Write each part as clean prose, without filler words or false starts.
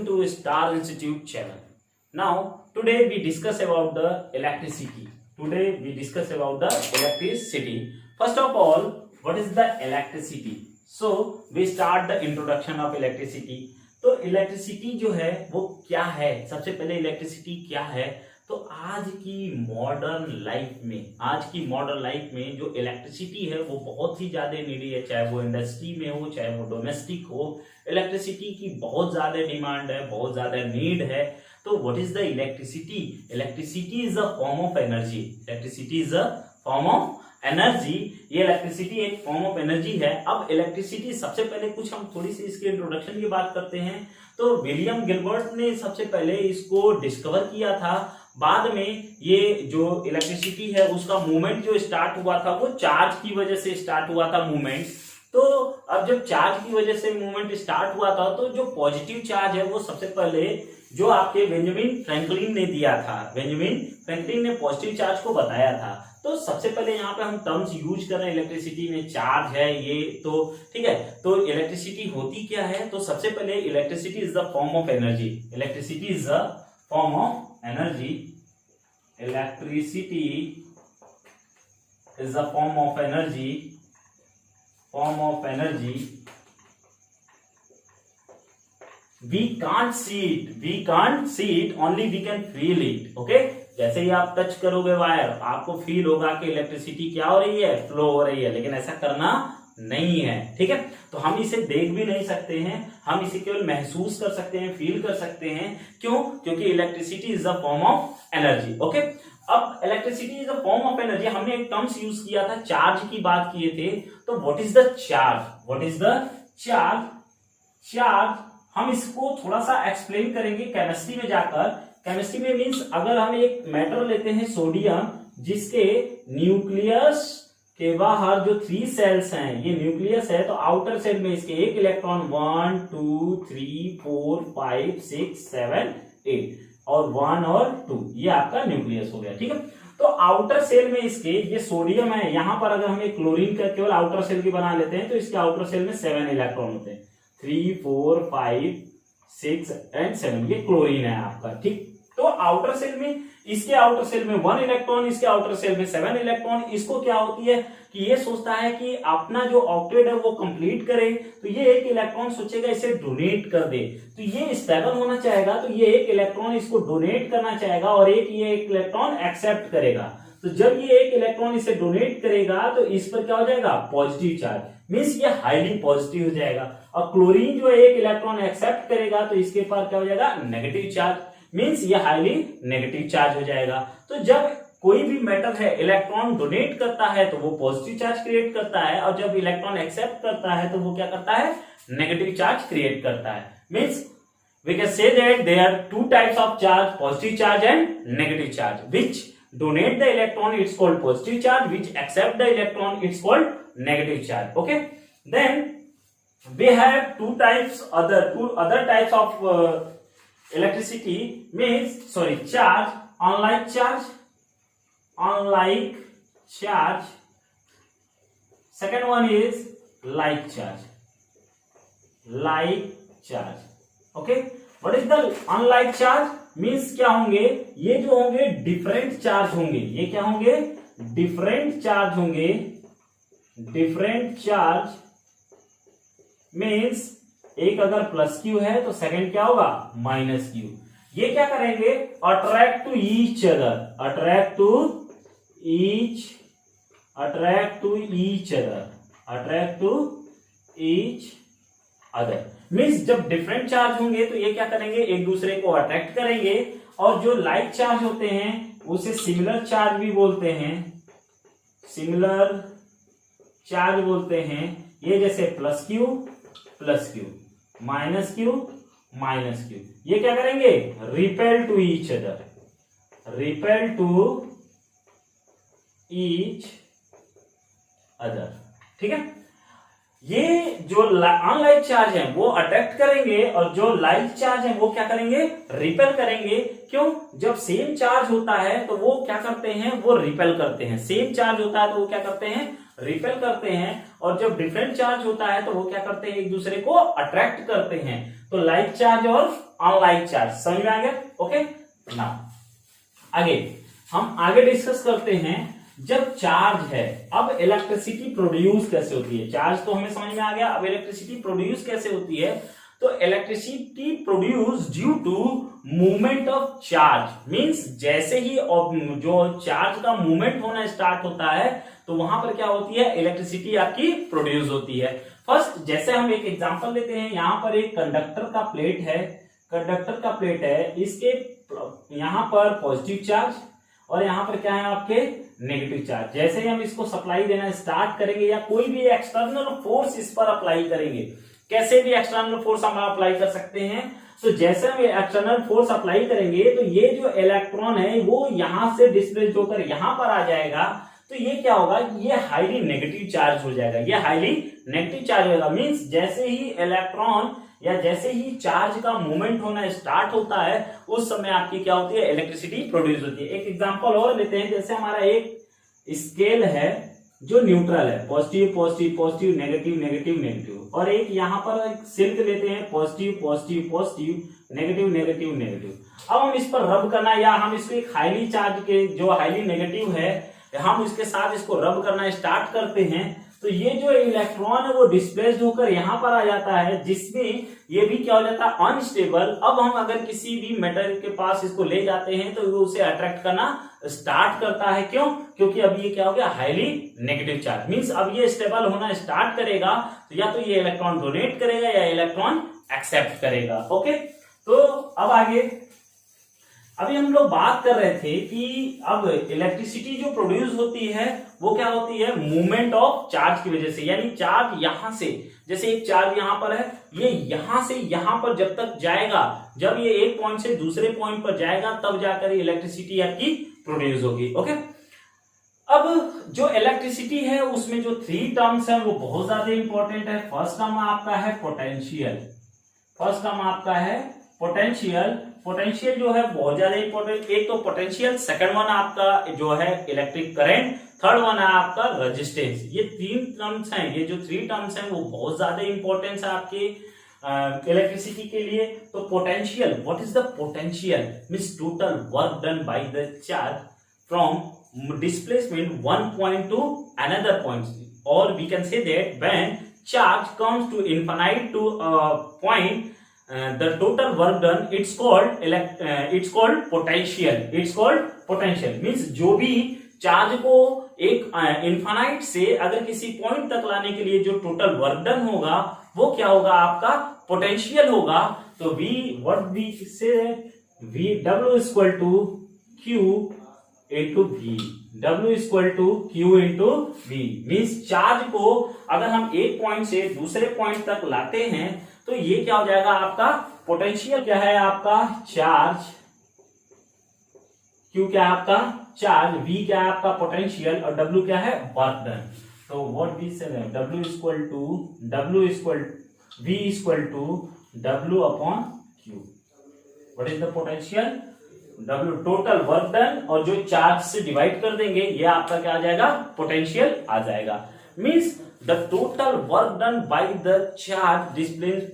to Star Institute channel. Now, today we discuss about the electricity. First of all, what is the electricity? So, we start the introduction of electricity. तो electricity जो है वो क्या है? सबसे पहले electricity क्या है? तो आज की मॉडर्न लाइफ में जो इलेक्ट्रिसिटी है वो बहुत ही ज्यादा नीडी है, चाहे वो इंडस्ट्री में हो चाहे वो डोमेस्टिक हो। इलेक्ट्रिसिटी की बहुत ज्यादा डिमांड है, बहुत ज्यादा नीड है। तो what is the electricity? Electricity is a form of energy. ये इलेक्ट्रिसिटी एक फॉर्म ऑफ एनर्जी है। अब इलेक्ट्रिसिटी सबसे पहले कुछ हम थोड़ी सी इसके इंट्रोडक्शन की बात करते हैं। तो विलियम गिलबर्ट ने सबसे पहले इसको डिस्कवर किया था। बाद में ये जो इलेक्ट्रिसिटी है उसका मूवमेंट जो स्टार्ट हुआ था वो चार्ज की वजह से स्टार्ट हुआ था मूवमेंट। तो अब जब चार्ज की वजह से मूवमेंट स्टार्ट हुआ था तो जो पॉजिटिव चार्ज है वो सबसे पहले जो आपके बेंजामिन फ्रैंकलिन ने दिया था। बेंजामिन फ्रैंकलिन ने पॉजिटिव चार्ज को बताया था। तो सबसे पहले यहाँ पे हम टर्म्स यूज कर रहे हैं इलेक्ट्रिसिटी में, चार्ज है ये, तो ठीक है। तो इलेक्ट्रिसिटी होती क्या है? तो सबसे पहले electricity is the form of energy. Electricity is the form of energy. Electricity is the form of energy. We can't see it, only we can feel it. Okay? जैसे ही आप टच करोगे वायर, आपको फील होगा कि electricity क्या हो रही है, फ्लो हो रही है, लेकिन ऐसा करना नहीं है। ठीक है? तो हम इसे देख भी नहीं सकते हैं, हम इसे केवल महसूस कर सकते हैं, फील कर सकते हैं। क्यों? क्योंकि electricity is a form of energy. Okay, अब electricity is a form of energy, हमने एक टर्म्स यूज किया था, चार्ज की बात किए थे। तो व्हाट इज द चार्ज? हम इसको थोड़ा सा एक्सप्लेन करेंगे केमिस्ट्री में जाकर। केमिस्ट्री में मींस अगर हम एक मैटर लेते हैं सोडियम, जिसके न्यूक्लियस के बाहर जो 3 सेल्स हैं, ये न्यूक्लियस है, तो आउटर सेल में इसके एक इलेक्ट्रॉन 1 2 3 4 5 6 7 8 और 1 और 2, ये आपका न्यूक्लियस हो गया। ठीक है? तो आउटर सेल में इसके ये सोडियम है, यहां पर अगर हम एक क्लोरीन का केवल आउटर सेल की बना लेते हैं तो इसके आउटर सेल में 7 इलेक्ट्रॉन होते हैं, 3 4 5 6 एंड 7, ये क्लोरीन है आपका। ठीक, तो आउटर सेल में इसके आउटर सेल में 1 इलेक्ट्रॉन, इसके आउटर सेल में 7 इलेक्ट्रॉन। इसको क्या होती है कि ये सोचता है कि अपना जो ऑक्टेट है वो कंप्लीट करे, तो ये एक इलेक्ट्रॉन सोचेगा इसे डोनेट कर दे। तो ये स्टेबल होना चाहेगा, तो ये एक इलेक्ट्रॉन इसको डोनेट करना चाहेगा और ये एक इलेक्ट्रॉन एक्सेप्ट करेगा। तो जब ये एक इलेक्ट्रॉन इसे डोनेट करेगा तो इस पर क्या हो जाएगा? पॉजिटिव चार्ज, मींस ये हाईली पॉजिटिव हो जाएगा। और क्लोरीन जो एक इलेक्ट्रॉन एक्सेप्ट करेगा तो इसके पास क्या हो जाएगा? नेगेटिव चार्ज, मींस ये हाईली नेगेटिव चार्ज हो जाएगा। तो जब कोई भी मेटल है इलेक्ट्रॉन डोनेट करता है तो वो पॉजिटिव चार्ज क्रिएट करता है, और जब इलेक्ट्रॉन एक्सेप्ट करता है तो वो क्या करता है? नेगेटिव चार्ज क्रिएट करता है। Means we can say that there are 2 types of charge, positive charge and negative charge. Which donate the electron, it's called positive charge. Which accept the electron, it's called negative charge. Okay. Then we have two other types of electricity. Charge. Unlike charge. Second one is like charge. Okay, what is the unlike charge? Means क्या होंगे? ये जो होंगे different charge होंगे। ये क्या होंगे? Different charge means एक अगर प्लस क्यू है तो सेकंड क्या होगा? Minus Q. ये क्या करेंगे? Attract to each other. Means जब डिफरेंट चार्ज होंगे तो ये क्या करेंगे? एक दूसरे को अट्रैक्ट करेंगे। और जो लाइक चार्ज होते हैं उसे सिमिलर चार्ज भी बोलते हैं। ये जैसे प्लस क्यू, माइनस क्यू, ये क्या करेंगे? Repel to each other. ठीक है? ये जो अनलाइक चार्ज है वो अट्रैक्ट करेंगे और जो लाइक चार्ज है वो क्या करेंगे? रिपेल करेंगे। क्यों? जब सेम चार्ज होता है तो वो क्या करते हैं? वो रिपेल करते हैं। सेम चार्ज होता है तो वो क्या करते हैं? रिपेल करते हैं, और जब डिफरेंट चार्ज होता है तो वो क्या करते हैं, एक दूसरे को अट्रैक्ट करते हैं। तो लाइक चार्ज और अनलाइक चार्ज, समझ में आ गया? ओके, नाउ आगे हम आगे डिस्कस करते हैं। जब चार्ज है, अब इलेक्ट्रिसिटी प्रोड्यूस कैसे होती है? चार्ज तो हमें समझ में आ गया, अब इलेक्ट्रिसिटी प्रोड्यूस कैसे होती है? तो electricity produce due to movement of charge, means जैसे ही जो चार्ज का मूवमेंट होना स्टार्ट होता है तो वहां पर क्या होती है, इलेक्ट्रिसिटी आपकी प्रोड्यूस होती है। फर्स्ट जैसे हम एक एग्जांपल लेते हैं, यहां पर एक कंडक्टर का प्लेट है, कंडक्टर का प्लेट है, इसके यहां पर पॉजिटिव चार्ज और यहां पर क्या है आपके नेगेटिव चार्ज। जैसे ही हम इसको सप्लाई देना स्टार्ट करेंगे या कोई भी एक्सटर्नल फोर्स इस पर अप्लाई करेंगे, कैसे भी एक्सटर्नल फोर्स हम अप्लाई कर सकते हैं, तो जैसे हम एक्सटर्नल फोर्स अप्लाई करेंगे तो ये जो इलेक्ट्रॉन है वो यहां से डिस्प्लेस होकर यहां पर आ जाएगा। तो ये क्या होगा, ये हाईली नेगेटिव चार्ज हो जाएगा, ये हाईली नेगेटिव चार्ज होगा। मींस जैसे ही इलेक्ट्रॉन या जैसे ही चार्ज का मूवमेंट होना स्टार्ट होता है उस समय आपकी क्या होती है, इलेक्ट्रिसिटी प्रोड्यूस होती है। एक एग्जांपल और लेते हैं, जैसे हमारा एक स्केल है जो न्यूट्रल है, positive positive positive negative negative negative, और एक यहां पर एक सिल्क लेते हैं, positive positive positive negative negative negative. अब हम इस पर रब करना, या हम इसको एक हाईली चार्ज के जो हाईली नेगेटिव है हम उसके साथ इसको रब करना स्टार्ट करते हैं, तो ये जो इलेक्ट्रॉन है वो डिस्प्लेस्ड होकर यहां पर आ जाता है, जिसमें ये भी क्या हो जाता है, अनस्टेबल। अब हम अगर किसी भी मेटल के पास इसको ले जाते हैं तो वो उसे अट्रैक्ट करना स्टार्ट करता है। क्यों? क्योंकि अब ये क्या हो गया, हाईली नेगेटिव चार्ज। मींस अब ये स्टेबल होना स्टार्ट करेगा तो या तो ये इलेक्ट्रॉन डोनेट करेगा या इलेक्ट्रॉन एक्सेप्ट करेगा। ओके, तो अब आगे अभी हम लोग बात कर रहे थे कि अब इलेक्ट्रिसिटी जो प्रोड्यूस होती है वो क्या होती है, मूवमेंट ऑफ चार्ज की वजह से। यानी चार्ज यहां से, जैसे एक चार्ज यहां पर है, ये यहां से यहां पर जब तक जाएगा, जब ये एक पॉइंट से दूसरे पॉइंट पर जाएगा तब जाकर इलेक्ट्रिसिटी आपकी प्रोड्यूस होगी। ओके, अब जो इलेक्ट्रिसिटी है उसमें जो 3 टर्म्स है वो बहुत ज्यादा इंपॉर्टेंट है। फर्स्ट टर्म आपका है पोटेंशियल, फर्स्ट टर्म आपका है पोटेंशियल। पोटेंशियल जो है बहुत ज्यादा इंपॉर्टेंट, एक तो पोटेंशियल, सेकंड वन आपका जो है इलेक्ट्रिक करंट, थर्ड वन है आपका रेजिस्टेंस। ये 3 टर्म्स हैं, ये जो 3 टर्म्स हैं वो बहुत ज्यादा इंपॉर्टेंस है आपके इलेक्ट्रिसिटी के लिए। तो potential, what is the potential, means total work done by the charge from displacement one point to another point, और we can say that when charge comes to infinite to point the total work done it's called potential, it's called potential। means जो भी charge को एक infinite से अगर किसी point तक लाने के लिए जो टोटल वर्क डन होगा वो क्या होगा, आपका पोटेंशियल होगा। तो V what we say, V W is equal to Q into V, W is equal to Q into V। means charge को अगर हम एक पॉइंट से दूसरे पॉइंट तक लाते हैं तो ये क्या हो जाएगा, आपका पोटेंशियल क्या है, आपका चार्ज, Q क्या है आपका चार्ज, V क्या है आपका पोटेंशियल, और W क्या है वर्क डन। तो व्हाट वी से W is equal to V is equal to W upon Q। What is the potential, W total work done, और जो चार्ज से डिवाइड कर देंगे ये आपका क्या आ जाएगा, पोटेंशियल आ जाएगा। Means the total work done by the charge displaced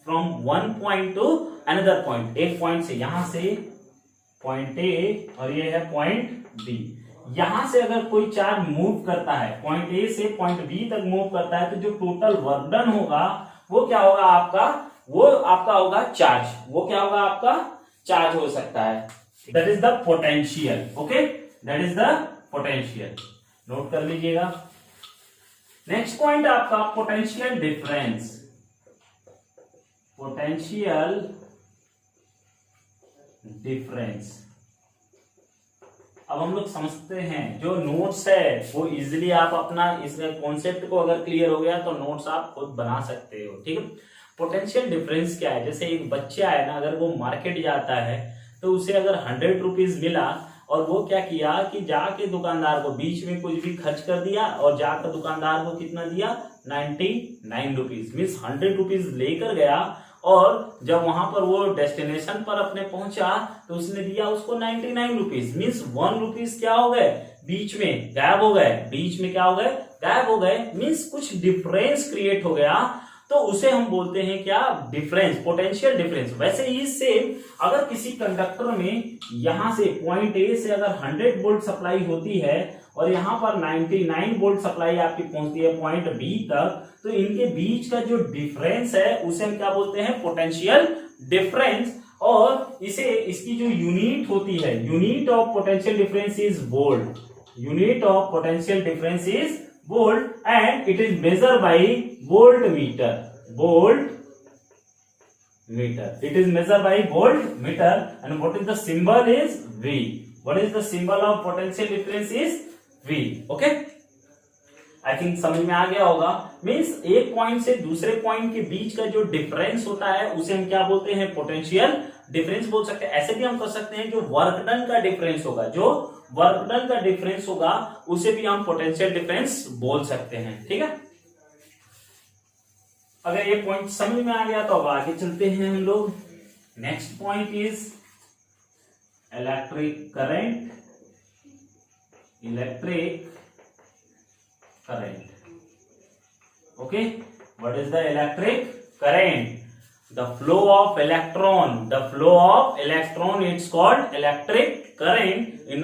from one point to another point, एक पॉइंट से, यहां से पॉइंट ए और ये है पॉइंट बी, यहां से अगर कोई चार्ज मूव करता है पॉइंट ए से पॉइंट बी तक मूव करता है तो जो टोटल वर्क डन होगा वो क्या होगा आपका, वो आपका होगा चार्ज, वो क्या होगा आपका चार्ज हो सकता है। That is the potential. Okay, that is the potential, note कर लीजिएगा। नेक्स्ट पॉइंट आपका पोटेंशियल डिफरेंस, पोटेंशियल डिफरेंस। अब हम लोग समझते हैं, जो नोट्स है वो इजीली आप अपना इस कॉन्सेप्ट को अगर क्लियर हो गया तो नोट्स आप खुद बना सकते हो। ठीक है, पोटेंशियल डिफरेंस क्या है, जैसे एक बच्चा है ना, अगर वो मार्केट जाता है तो उसे अगर 100 रुपीज मिला और वो क्या किया कि जाके दुकानदार को बीच में कुछ भी खर्च कर दिया और जाकर दुकानदार को कितना दिया, 99 रुपीज। मीन्स 100 रुपीज लेकर गया और जब वहां पर वो डेस्टिनेशन पर अपने पहुंचा तो उसने दिया उसको 99 रुपीज। मीन्स 1 रुपीज क्या हो गए, बीच में गायब हो गए, बीच में क्या हो गए, गायब हो गए, मीन्स कुछ डिफरेंस क्रिएट हो गया, तो उसे हम बोलते हैं क्या, डिफरेंस, पोटेंशियल डिफरेंस। वैसे ही सेम अगर किसी कंडक्टर में यहां से पॉइंट ए से अगर 100 वोल्ट सप्लाई होती है और यहाँ पर 99 वोल्ट सप्लाई आपकी पहुंचती है पॉइंट बी तक, तो इनके बीच का जो डिफरेंस है उसे हम क्या बोलते हैं, पोटेंशियल डिफरेंस। और इसे, इसकी जो यूनिट होती है, unit of potential difference is volt, unit of potential difference is volt and it is measure by volt meter, volt meter, it is measured by voltmeter and what is the symbol is V, what is the symbol of potential difference is V, okay, I think समझ में आ गया होगा। Means एक point से दूसरे point के बीच का जो डिफरेंस होता है उसे हम क्या बोलते हैं, पोटेंशियल डिफरेंस बोल सकते हैं। ऐसे भी हम कर सकते हैं जो वर्क डन का डिफरेंस होगा, जो वर्क डन का डिफरेंस होगा उसे भी हम पोटेंशियल डिफरेंस बोल सकते हैं, ठीक है। अगर ये पॉइंट समझ में आ गया तो अब आगे चलते हैं हम लोग। Next point is electric current, electric current, okay, what is the electric current, the flow of electron, the flow of electron, it's called electric current. In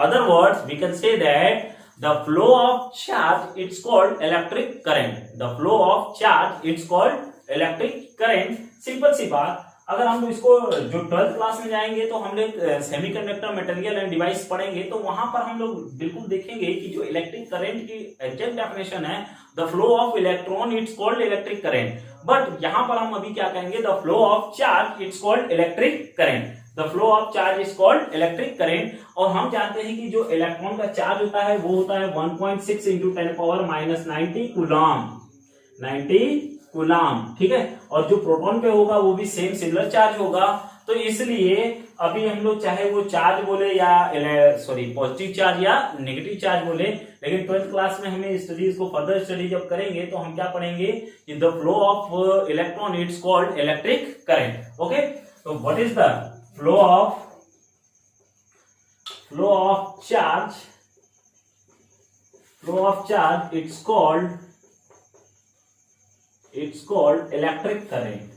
other words we can say that the flow of charge, it's called electric current, the flow of charge, it's called electric current। Simple सी बात, अगर हम इसको जो 12th class में जाएंगे तो हम लोग सेमीकंडक्टर मटेरियल एंड डिवाइस पढ़ेंगे, तो वहां पर हम लोग बिल्कुल देखेंगे कि जो इलेक्ट्रिक करंट की एग्जैक्ट डेफिनेशन है, the flow of electron it's called electric current. But यहां पर हम अभी क्या कहेंगे, the flow of charge it's called electric current, the flow of charge is called electric current. और हम जानते हैं कि जो इलेक्ट्रॉन का चार्ज होता है वो होता है 1.6 इंटू 10⁻⁻90 कूलम, 90 कूलम, ठीक है। और जो प्रोटॉन पे होगा वो भी सेम सिमिलर चार्ज होगा। तो इसलिए अभी हम लोग चाहे वो चार्ज बोले या पॉजिटिव चार्ज या नेगेटिव चार्ज बोले, लेकिन 12th क्लास में हमें स्टडीज को फर्दर स्टडी जब करेंगे तो हम क्या पढ़ेंगे कि the flow of electron it's called electric current, okay. तो what is the flow of charge, flow of charge it's called electric current,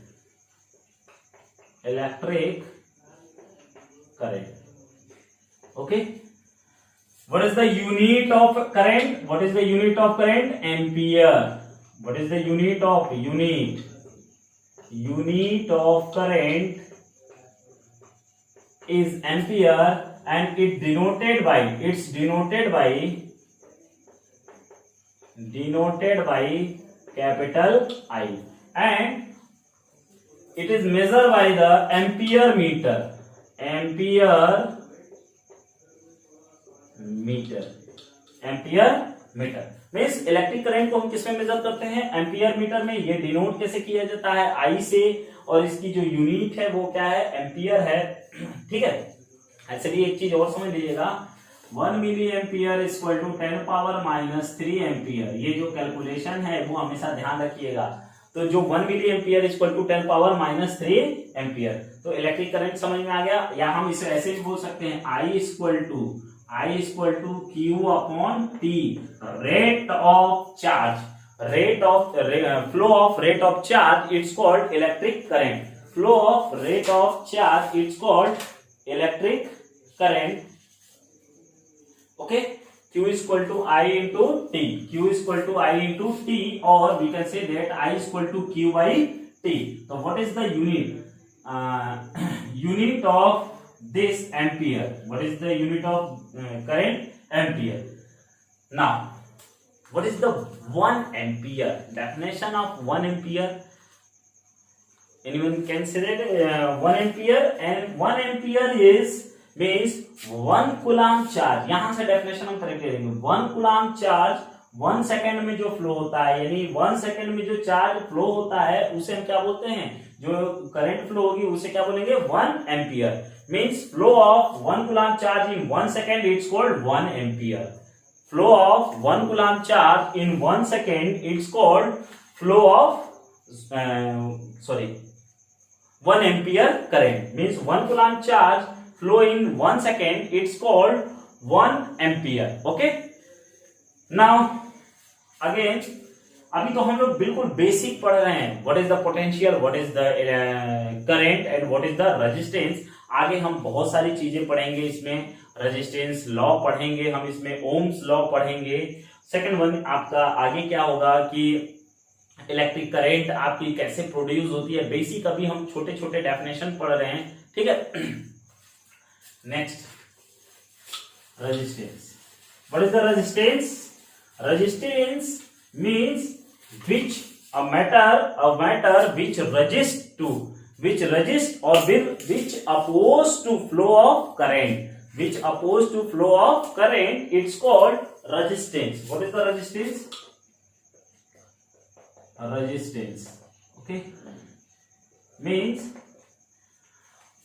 electric current, okay। What is the unit of current, what is the unit of current, ampere, what is the unit of current is ampere and it's denoted by capital I and it is measured by the ampere meter, means electric current को हम किसमें major करते हैं, ampere metre में। ये denote कैसे किया जाता है, आई से, और इसकी जो यूनिट है वो क्या है, एम्पियर है, ठीक है। ऐसे भी एक चीज और समझ लीजिएगा, 1 milliampere is equal to 10⁻³ ampere. ये जो कैलकुलेशन है वो हमेशा ध्यान रखिएगा। तो जो 1 milliampere is equal to 10⁻³ ampere. तो इलेक्ट्रिक करंट समझ में आ गया। या हम इसे ऐसे भी बोल सकते हैं, I equal to Q upon T, rate of charge, flow of rate of charge it's called electric current, flow of rate of charge it's called electric current, okay। Q is equal to I into T, Q is equal to I into T, or we can say that I is equal to Q by T। So what is the unit of this ampere, what is the unit of current, ampere। Now what is the 1 ampere, definition of 1 ampere, anyone can say that 1 ampere, and 1 ampere is means 1 coulomb charge. यहां से definition हम correct करेंगे, 1 coulomb charge 1 second में जो flow होता है, यानी 1 second में जो चार्ज फ्लो होता है उसे हम क्या बोलते हैं, जो करंट फ्लो होगी उसे क्या बोलेंगे, 1 ampere. Means flow of 1 coulomb charge in 1 second it's called 1 ampere. Flow of 1 coulomb charge in 1 second it's called flow of 1 ampere current. Means 1 coulomb charge flow in 1 second, it's called 1 ampere. Okay, now again अभी तो हम लोग बिल्कुल basic पढ़ रहे हैं, what is the potential, what is the current and what is the resistance. आगे हम बहुत सारी चीजें पढ़ेंगे, इसमें रेजिस्टेंस लॉ पढ़ेंगे, हम इसमें ओम्स लॉ पढ़ेंगे। सेकंड वन आपका आगे क्या होगा कि इलेक्ट्रिक करंट आपकी कैसे प्रोड्यूस होती है, बेसिक अभी हम छोटे छोटे डेफिनेशन पढ़ रहे हैं, ठीक है। Next, resistance. What is the resistance? Resistance means which a matter which resists or which oppose to flow of current, it's called resistance. What is the resistance? Okay, means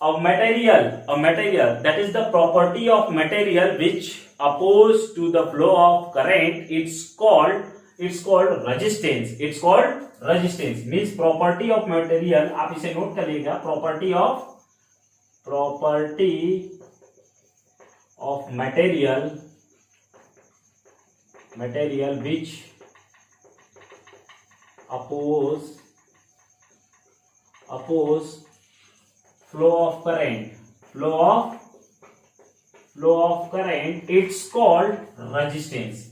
a material that is the property of material which oppose to the flow of current, it's called resistance. Means property of material, आप इसे note करिएगा, property of material which oppose flow of current, it's called resistance.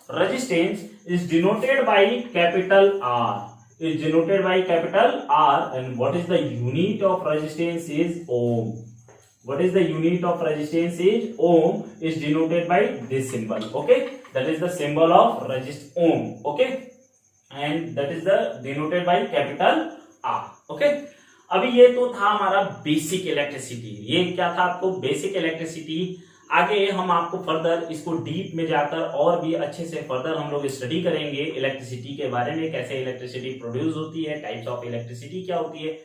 Resistance is denoted by capital R. And what is the unit of resistance is ohm. Is denoted by this symbol. Okay, that is the symbol of ohm. Okay, and that is the denoted by capital R. Okay, अभी ये तो था हमारा basic electricity. ये क्या था आपको basic electricity. आगे हम आपको फर्दर इसको डीप में जाकर और भी अच्छे से फर्दर हम लोग स्टडी करेंगे इलेक्ट्रिसिटी के बारे में, कैसे इलेक्ट्रिसिटी प्रोड्यूस होती है, टाइप्स ऑफ इलेक्ट्रिसिटी क्या होती है।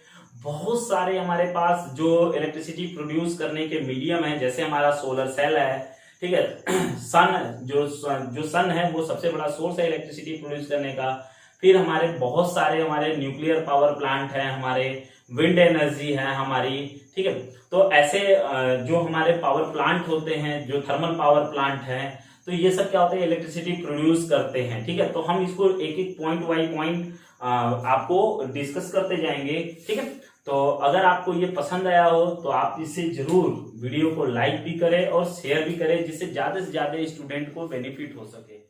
बहुत सारे हमारे पास जो इलेक्ट्रिसिटी प्रोड्यूस करने के मीडियम है, जैसे हमारा सोलर सेल है, ठीक है, सन जो सन है वो सबसे बड़ा सोर्स है इलेक्ट्रिसिटी प्रोड्यूस करने का। फिर हमारे बहुत सारे हमारे न्यूक्लियर पावर प्लांट है, हमारे विंड एनर्जी है हमारी, ठीक है। तो ऐसे जो हमारे पावर प्लांट होते हैं, जो थर्मल पावर प्लांट है, तो ये सब क्या होते हैं, इलेक्ट्रिसिटी प्रोड्यूस करते हैं, ठीक है। तो हम इसको एक एक पॉइंट बाई पॉइंट आपको डिस्कस करते जाएंगे, ठीक है। तो अगर आपको ये पसंद आया हो तो आप इसे जरूर वीडियो को लाइक भी करें और शेयर भी करें, जिससे ज्यादा से ज्यादा स्टूडेंट को बेनिफिट हो सके।